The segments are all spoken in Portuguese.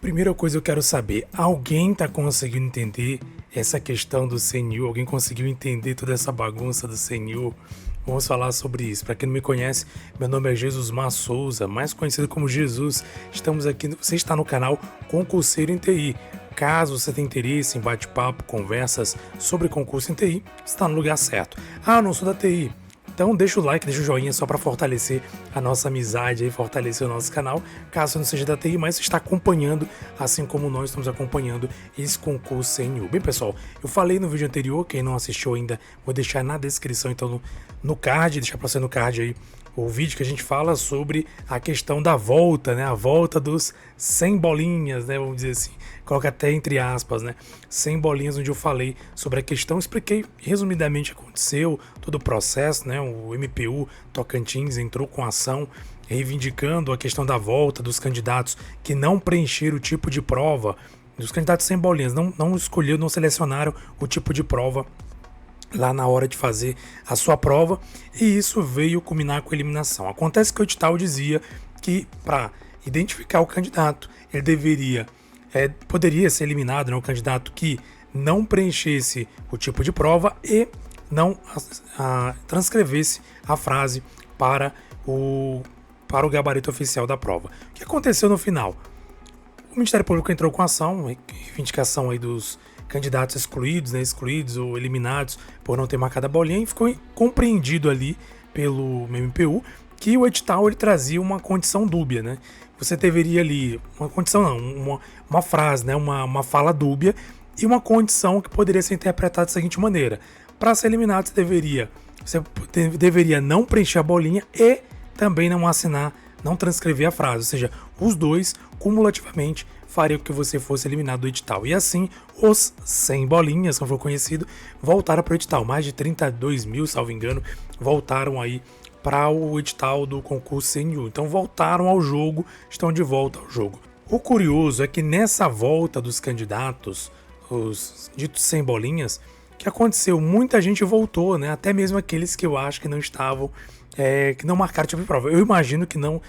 Primeira coisa eu quero saber, alguém tá conseguindo entender essa questão do CNU? Alguém conseguiu entender toda essa bagunça do CNU? Vamos falar sobre isso. Para quem não me conhece, meu nome é Jesus Mar Souza, mais conhecido como Jesus. Estamos aqui, você está no canal Concurseiro em TI. Caso você tenha interesse em bate-papo, conversas sobre concurso em TI, você está no lugar certo. Ah, não sou da TI. Então deixa o like, deixa o joinha só para fortalecer a nossa amizade e fortalecer o nosso canal, caso não seja da TI, mas está acompanhando, assim como nós estamos acompanhando esse concurso CNU. Bem, pessoal, eu falei no vídeo anterior, quem não assistiu ainda, vou deixar na descrição, então no card, deixar para você no card aí, o vídeo que a gente fala sobre a questão da volta, né? A volta dos 100 bolinhas, né? Vamos dizer assim, coloca até entre aspas, né? 100 bolinhas, onde eu falei sobre a questão, expliquei resumidamente o que aconteceu, todo o processo, né? O MPU Tocantins entrou com ação reivindicando a questão da volta dos candidatos que não preencheram o tipo de prova, dos candidatos sem bolinhas, não escolheram, não selecionaram o tipo de prova lá na hora de fazer a sua prova, e isso veio culminar com a eliminação. Acontece que o edital dizia que para identificar o candidato, ele poderia ser eliminado, né, o candidato que não preenchesse o tipo de prova e não transcrevesse a frase para o gabarito oficial da prova. O que aconteceu no final? O Ministério Público entrou com ação, reivindicação aí dos candidatos excluídos, né, excluídos ou eliminados por não ter marcado a bolinha, e ficou compreendido ali pelo MPU que o edital ele trazia uma condição dúbia, né? Você deveria ali, uma condição não, uma frase, né, uma fala dúbia e uma condição que poderia ser interpretada da seguinte maneira: para ser eliminado você deveria não preencher a bolinha e também não assinar, não transcrever a frase, ou seja, os dois cumulativamente faria com que você fosse eliminado do edital. E assim, os 100 bolinhas, como foi conhecido, voltaram para o edital. Mais de 32 mil, salvo engano, voltaram aí para o edital do concurso CNU. Então voltaram ao jogo, estão de volta ao jogo. O curioso é que nessa volta dos candidatos, os ditos 100 bolinhas, que aconteceu, muita gente voltou, né? Até mesmo aqueles que eu acho que não estavam, que não marcaram tipo de prova. Eu imagino que não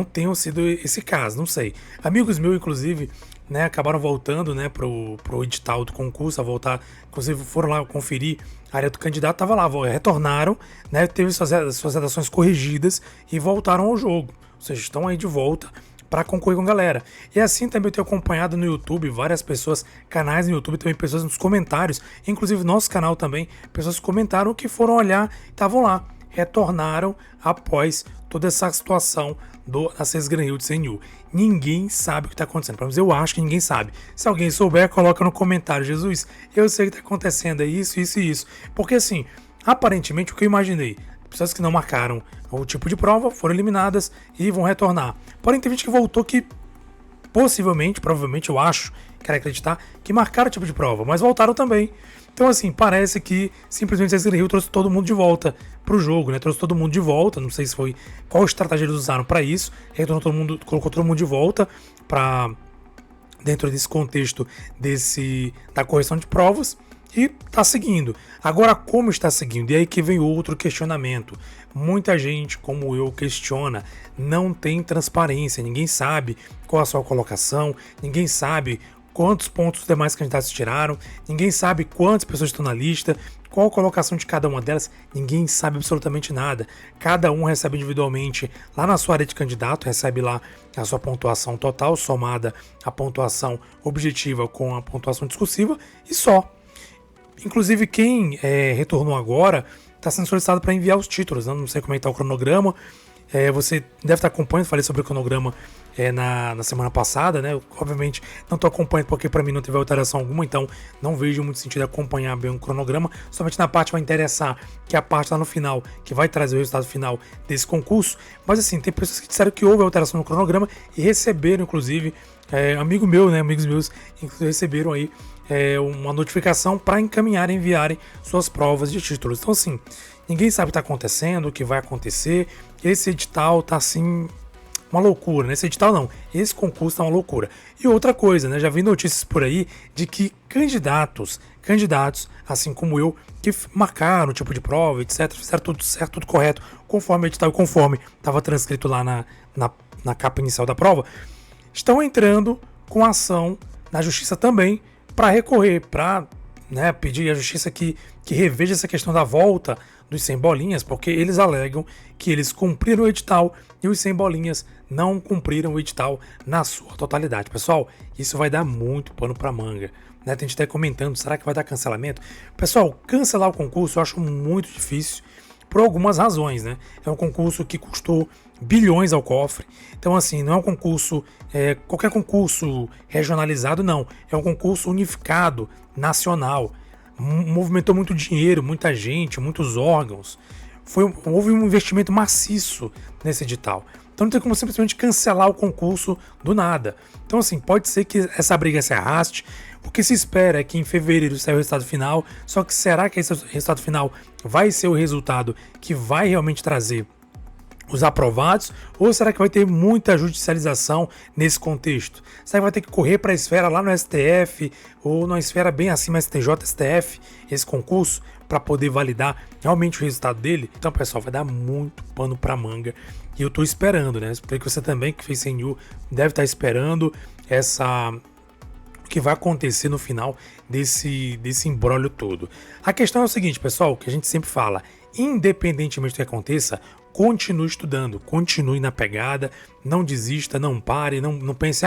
tenham sido esse caso, não sei. Amigos meus, inclusive, né, acabaram voltando, né, pro edital do concurso, a voltar, inclusive foram lá conferir a área do candidato, tava lá, retornaram, né, teve suas redações corrigidas e voltaram ao jogo. Ou seja, estão aí de volta para concorrer com a galera. E assim também eu tenho acompanhado no YouTube várias pessoas, canais no YouTube, também pessoas nos comentários, inclusive nosso canal também, pessoas comentaram que foram olhar, estavam lá, retornaram após toda essa situação da Sesgranil de CNU. Ninguém sabe o que está acontecendo. Pelo menos eu acho que ninguém sabe. Se alguém souber, coloca no comentário: Jesus, eu sei o que está acontecendo, é isso, isso e isso. Porque assim, aparentemente o que eu imaginei, pessoas que não marcaram o tipo de prova foram eliminadas e vão retornar. Porém, tem gente que voltou que possivelmente, provavelmente, eu acho, quero acreditar, que marcaram o tipo de prova, mas voltaram também. Então, assim, parece que simplesmente a Sesgranil trouxe todo mundo de volta pro jogo, né? Trouxe todo mundo de volta, não sei se foi qual estratégia eles usaram para isso, retornou todo mundo, colocou todo mundo de volta para dentro desse contexto da correção de provas e tá seguindo. Agora, como está seguindo? E aí que vem outro questionamento. Muita gente, como eu, questiona, não tem transparência, ninguém sabe qual a sua colocação, ninguém sabe quantos pontos os demais candidatos tiraram, ninguém sabe quantas pessoas estão na lista, qual a colocação de cada uma delas, ninguém sabe absolutamente nada. Cada um recebe individualmente lá na sua área de candidato, recebe lá a sua pontuação total, somada a pontuação objetiva com a pontuação discursiva e só. Inclusive quem retornou agora está sendo solicitado para enviar os títulos, né? Não sei como é que está o cronograma. Você deve estar acompanhando, falei sobre o cronograma na semana passada, né? Eu, obviamente não estou acompanhando porque para mim não teve alteração alguma, então não vejo muito sentido acompanhar bem o cronograma, somente na parte que vai interessar, que é a parte lá no final, que vai trazer o resultado final desse concurso. Mas assim, tem pessoas que disseram que houve alteração no cronograma e receberam, inclusive, amigo meu, né? Amigos meus receberam aí uma notificação para enviarem suas provas de títulos. Então assim, ninguém sabe o que está acontecendo, o que vai acontecer. Esse edital tá assim, uma loucura, né? Esse edital não, esse concurso tá uma loucura. E outra coisa, né? Já vi notícias por aí de que candidatos, assim como eu, que marcaram o tipo de prova, etc, fizeram tudo certo, tudo correto, conforme o edital e conforme estava transcrito lá na capa inicial da prova, estão entrando com ação na justiça também para recorrer, para, né, pedir à justiça que reveja essa questão da volta dos 100 bolinhas, porque eles alegam que eles cumpriram o edital e os 100 bolinhas não cumpriram o edital na sua totalidade. Pessoal, isso vai dar muito pano para manga. Né? Tem gente até comentando, será que vai dar cancelamento? Pessoal, cancelar o concurso eu acho muito difícil por algumas razões, né? É um concurso que custou bilhões ao cofre. Então, assim, não é um concurso, qualquer concurso regionalizado, não. É um concurso unificado, nacional. Movimentou muito dinheiro, muita gente, muitos órgãos. Houve um investimento maciço nesse edital. Então não tem como simplesmente cancelar o concurso do nada. Então, assim, pode ser que essa briga se arraste. O que se espera é que em fevereiro saia o resultado final. Só que será que esse resultado final vai ser o resultado que vai realmente trazer os aprovados? Ou será que vai ter muita judicialização nesse contexto? Será que vai ter que correr para a esfera lá no STF ou numa esfera bem acima, STJ, STF, esse concurso, para poder validar realmente o resultado dele? Então, pessoal, vai dar muito pano para manga. E eu tô esperando, né? Espero que você também, que fez CNU, deve estar esperando o que vai acontecer no final desse imbróglio todo. A questão é o seguinte, pessoal, que a gente sempre fala, independentemente do que aconteça, continue estudando, continue na pegada, não desista, não pare, não pense,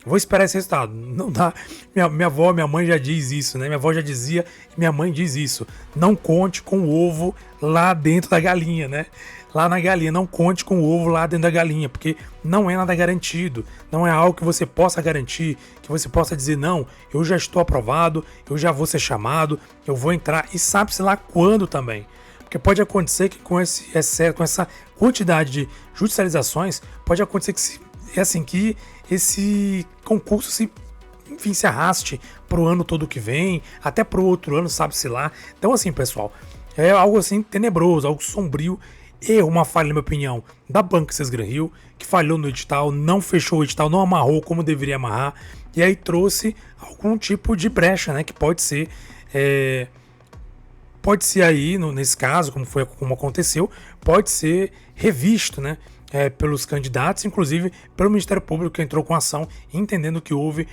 vou esperar esse resultado. Não dá. Minha avó, minha mãe já diz isso, né? Minha avó já dizia e minha mãe diz isso. Não conte com o ovo lá dentro da galinha, né? Lá na galinha, não conte com o ovo lá dentro da galinha, porque não é nada garantido, não é algo que você possa garantir, que você possa dizer, não, eu já estou aprovado, eu já vou ser chamado, eu vou entrar, e sabe-se lá quando também. Porque pode acontecer que com essa quantidade de judicializações, pode acontecer que esse concurso se arraste para o ano todo que vem, até para o outro ano, sabe-se lá. Então, assim, pessoal, é algo assim tenebroso, algo sombrio. Uma falha, na minha opinião, da Banca Gran Rio, que falhou no edital, não fechou o edital, não amarrou como deveria amarrar, e aí trouxe algum tipo de brecha, né, que pode ser aí, nesse caso, como aconteceu, pode ser revisto, né, pelos candidatos, inclusive pelo Ministério Público, que entrou com ação, entendendo que houve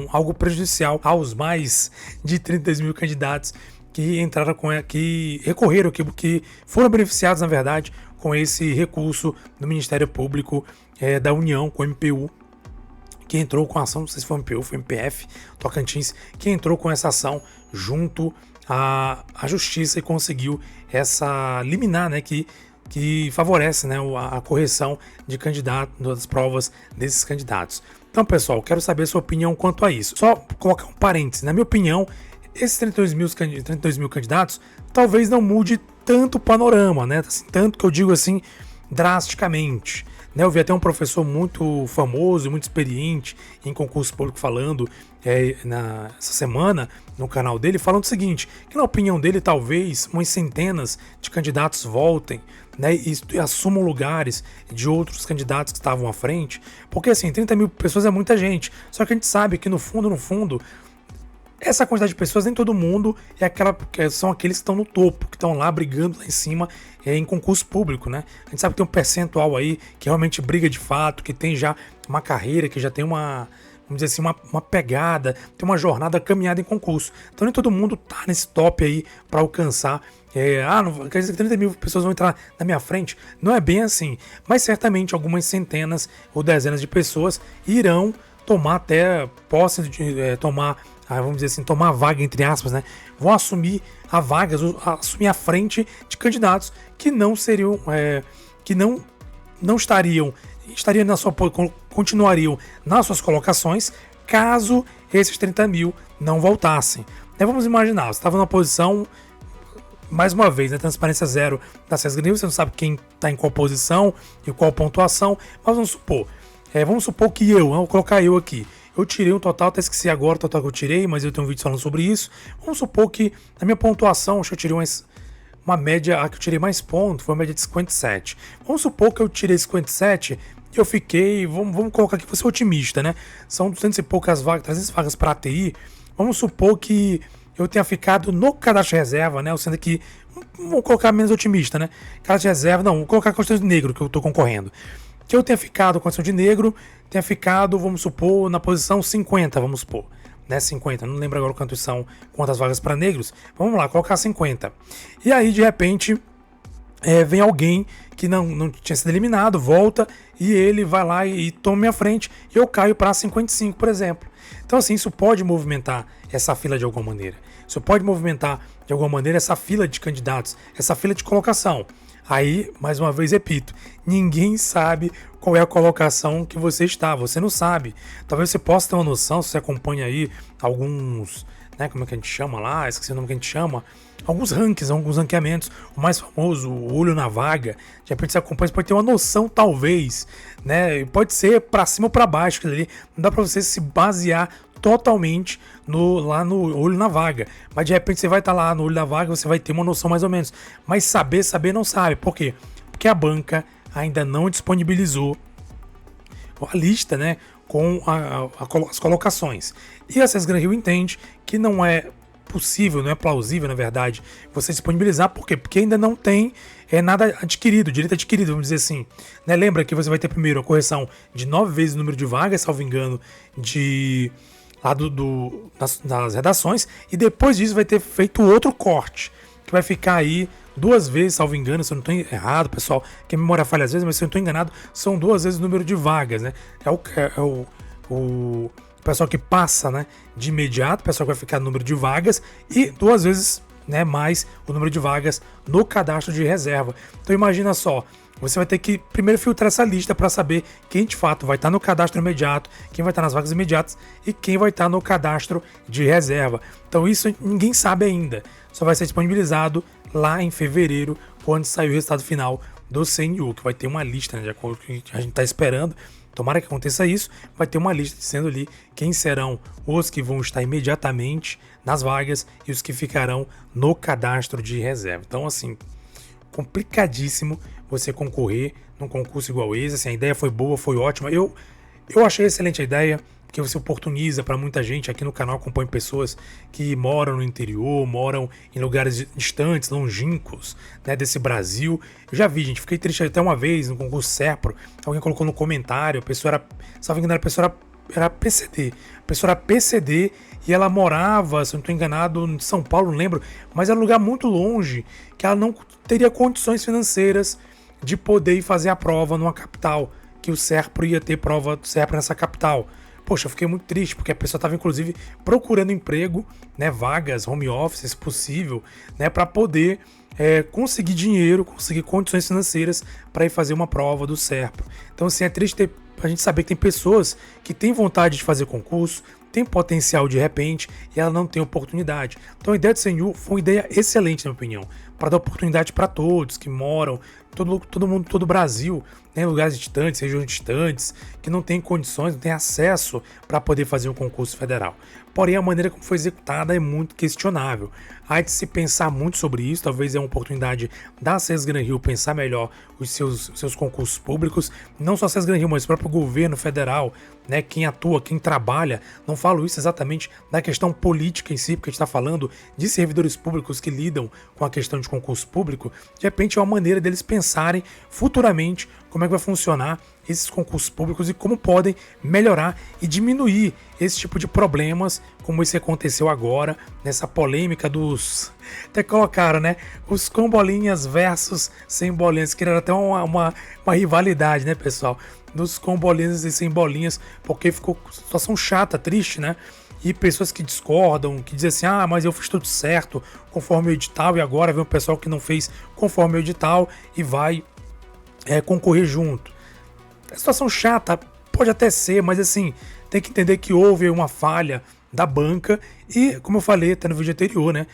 algo prejudicial aos mais de 32 mil candidatos que entraram que recorreram, que foram beneficiados, na verdade, com esse recurso do Ministério Público da União, com o MPU, que entrou com a ação, não sei se foi o MPU, foi o MPF, Tocantins, que entrou com essa ação junto à Justiça e conseguiu essa liminar, né, que favorece, né, a correção de candidatos, das provas desses candidatos. Então, pessoal, quero saber a sua opinião quanto a isso. Só colocar um parênteses, na minha opinião, esses 32 mil candidatos talvez não mude tanto o panorama, né? Assim, tanto que eu digo assim, drasticamente. Né? Eu vi até um professor muito famoso, muito experiente em concurso público falando essa semana no canal dele, falando o seguinte, que na opinião dele talvez umas centenas de candidatos voltem, né, e assumam lugares de outros candidatos que estavam à frente, porque assim, 30 mil pessoas é muita gente, só que a gente sabe que no fundo, essa quantidade de pessoas, nem todo mundo são aqueles que estão no topo, que estão lá brigando lá em cima em concurso público, né? A gente sabe que tem um percentual aí que realmente briga de fato, que tem já uma carreira, que já tem vamos dizer assim, uma pegada, tem uma jornada caminhada em concurso. Então nem todo mundo tá nesse top aí para alcançar. Não quer dizer que 30 mil pessoas vão entrar na minha frente. Não é bem assim, mas certamente algumas centenas ou dezenas de pessoas irão tomar até posse de vamos dizer assim, tomar a vaga, entre aspas, né? Vão assumir a vaga, assumir a frente de candidatos que não seriam, que não estariam continuariam nas suas colocações caso esses 30 mil não voltassem. Vamos imaginar, você estava numa posição, mais uma vez, né, transparência zero da Gran Rio, você não sabe quem está em qual posição e qual pontuação, mas vamos supor que vou colocar eu aqui. Eu tirei um total, até esqueci agora o total que eu tirei, mas eu tenho um vídeo falando sobre isso. Vamos supor que na minha pontuação, acho que eu tirei uma média, a que eu tirei mais pontos, foi uma média de 57. Vamos supor que eu tirei 57 e eu fiquei, vamos colocar aqui, vou ser otimista, né? São 200 e poucas vagas, 300 vagas para a TI. Vamos supor que eu tenha ficado no cadastro de reserva, né? Sendo que, vamos colocar menos otimista, né? Cadastro de reserva, não, vou colocar a questão de negro que eu estou concorrendo. que eu tenha ficado com a condição de negro, tenha ficado, vamos supor, na posição 50, vamos supor, né, 50, não lembro agora quantas vagas para negros, vamos lá, colocar 50. E aí, de repente, vem alguém que não tinha sido eliminado, volta, e ele vai lá e toma minha frente, e eu caio para 55, por exemplo. Então, assim, isso pode movimentar essa fila de alguma maneira. Isso pode movimentar, de alguma maneira, essa fila de candidatos, essa fila de colocação. Aí, mais uma vez, repito, ninguém sabe qual é a colocação que você está, você não sabe. Talvez você possa ter uma noção, se você acompanha aí alguns, né, como é que a gente chama lá, esqueci o nome que a gente chama, alguns rankings, alguns ranqueamentos, o mais famoso, o olho na vaga, de repente você acompanha, você pode ter uma noção, talvez, né, pode ser para cima ou para baixo, aquilo ali, não dá para você se basear totalmente lá no olho na vaga, mas de repente você vai estar lá no olho da vaga, você vai ter uma noção mais ou menos, mas saber não sabe, por quê? Porque a banca ainda não disponibilizou a lista, né, com as colocações, e a CES Granrio entende que não é possível, não é plausível, na verdade, você disponibilizar, por quê? Porque ainda não tem nada adquirido, direito adquirido, vamos dizer assim, né? Lembra que você vai ter primeiro a correção de 9 vezes o número de vagas, salvo engano, das redações, e depois disso vai ter feito outro corte, que vai ficar aí 2 vezes, salvo engano, se eu não estou errado, pessoal, que a memória falha às vezes, mas se eu não estou enganado, são 2 vezes o número de vagas, né? O pessoal que passa, né, de imediato, o pessoal que vai ficar no número de vagas, e 2 vezes, né, mais o número de vagas no cadastro de reserva. Então imagina só, você vai ter que primeiro filtrar essa lista para saber quem de fato vai estar no cadastro imediato, quem vai estar nas vagas imediatas e quem vai estar no cadastro de reserva. Então isso ninguém sabe ainda, só vai ser disponibilizado lá em fevereiro, quando sair o resultado final do CNU, que vai ter uma lista, né, de acordo com o que a gente está esperando. Tomara que aconteça isso, vai ter uma lista dizendo ali quem serão os que vão estar imediatamente nas vagas e os que ficarão no cadastro de reserva. Então, assim, complicadíssimo você concorrer num concurso igual esse. Assim, a ideia foi boa, foi ótima. Eu achei excelente a ideia, porque você oportuniza para muita gente. Aqui no canal acompanho pessoas que moram no interior, moram em lugares distantes, longínquos, né, desse Brasil. Eu já vi, gente, fiquei triste até uma vez no concurso Serpro, alguém colocou no comentário, a pessoa era, salvo engano, a pessoa era PCD. A pessoa era PCD e ela morava, se eu não estou enganado, em São Paulo, não lembro, mas era um lugar muito longe, que ela não teria condições financeiras de poder ir fazer a prova numa capital, que o Serpro ia ter prova do Serpro nessa capital. Poxa, eu fiquei muito triste, porque a pessoa estava inclusive procurando emprego, né, vagas, home office, se possível, né, para poder conseguir dinheiro, conseguir condições financeiras para ir fazer uma prova do Serpro. Então, assim, é triste a gente saber que tem pessoas que têm vontade de fazer concurso, tem potencial de repente e ela não tem oportunidade. Então a ideia do CNU foi uma ideia excelente, na minha opinião, para dar oportunidade para todos que moram, todo mundo, todo o Brasil, né, em lugares distantes, regiões distantes, que não tem condições, não tem acesso para poder fazer um concurso federal. Porém, a maneira como foi executada é muito questionável. Há de se pensar muito sobre isso, talvez é uma oportunidade da CES Granrio pensar melhor os seus concursos públicos, não só a CES Granrio, mas o próprio governo federal, né, quem atua, quem trabalha. Não falo isso exatamente da questão política em si, porque a gente está falando de servidores públicos que lidam com a questão de concurso público. De repente é uma maneira deles pensarem futuramente como é que vai funcionar esses concursos públicos e como podem melhorar e diminuir esse tipo de problemas, como esse que aconteceu agora, nessa polêmica dos... Até colocaram, né? Os com bolinhas versus sem bolinhas, que era até uma rivalidade, né, pessoal? Dos com bolinhas e sem bolinhas, porque ficou situação chata, triste, né? E pessoas que discordam, que dizem assim, ah, mas eu fiz tudo certo, conforme o edital, e agora vem um pessoal que não fez conforme o edital e vai concorrer junto. A situação chata pode até ser, mas assim, tem que entender que houve uma falha da banca e, como eu falei até no vídeo anterior, né,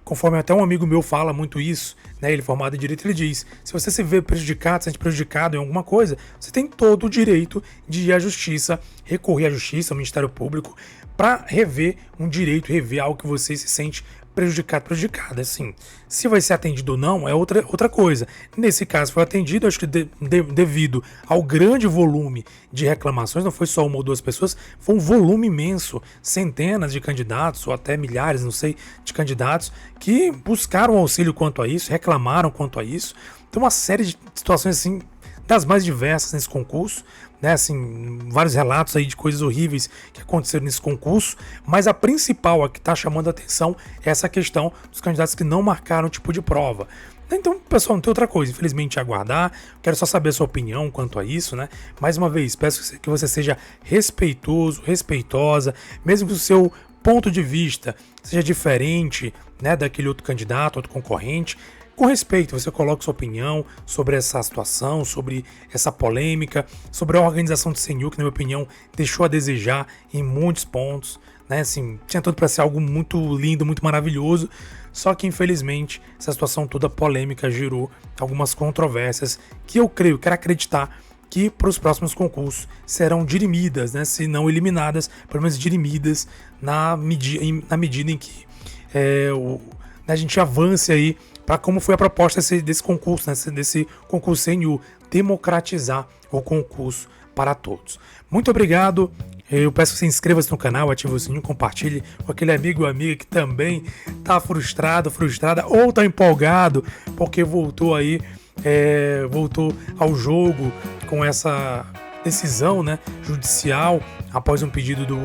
conforme até um amigo meu fala muito isso, né, ele formado em Direito, ele diz, se você se vê prejudicado, se sente prejudicado em alguma coisa, você tem todo o direito de ir à justiça, recorrer à justiça, ao Ministério Público, para rever um direito, rever algo que você se sente prejudicado, assim. Se vai ser atendido ou não é outra coisa. Nesse caso foi atendido, acho que devido ao grande volume de reclamações, não foi só uma ou duas pessoas, foi um volume imenso, centenas de candidatos, ou até milhares, não sei, de candidatos, que buscaram auxílio quanto a isso, reclamaram quanto a isso. Tem uma série de situações assim das mais diversas nesse concurso, né? Assim, vários relatos aí de coisas horríveis que aconteceram nesse concurso, mas a principal, a que está chamando a atenção, é essa questão dos candidatos que não marcaram o tipo de prova. Então, pessoal, não tem outra coisa, infelizmente, aguardar. Quero só saber a sua opinião quanto a isso, né? Mais uma vez, peço que você seja respeitoso, respeitosa, mesmo que o seu ponto de vista seja diferente, né, daquele outro candidato, outro concorrente. Com respeito, você coloca sua opinião sobre essa situação, sobre essa polêmica, sobre a organização do CNU, que, na minha opinião, deixou a desejar em muitos pontos, né? Assim, tinha tudo para ser algo muito lindo, muito maravilhoso, só que, infelizmente, essa situação toda polêmica gerou algumas controvérsias que eu quero acreditar que para os próximos concursos serão dirimidas, né? Se não eliminadas, pelo menos dirimidas na medida em que a gente avance aí para como foi a proposta desse concurso, né? Desse concurso CNU, democratizar o concurso para todos. Muito obrigado. Eu peço que você inscreva-se no canal, ative o sininho, compartilhe com aquele amigo ou amiga que também está frustrado, frustrada ou está empolgado porque voltou ao jogo com essa decisão, né, judicial após um pedido do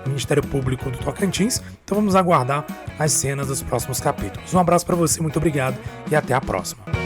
Ministério Público do Tocantins. Então vamos aguardar as cenas dos próximos capítulos. Um abraço para você, muito obrigado e até a próxima.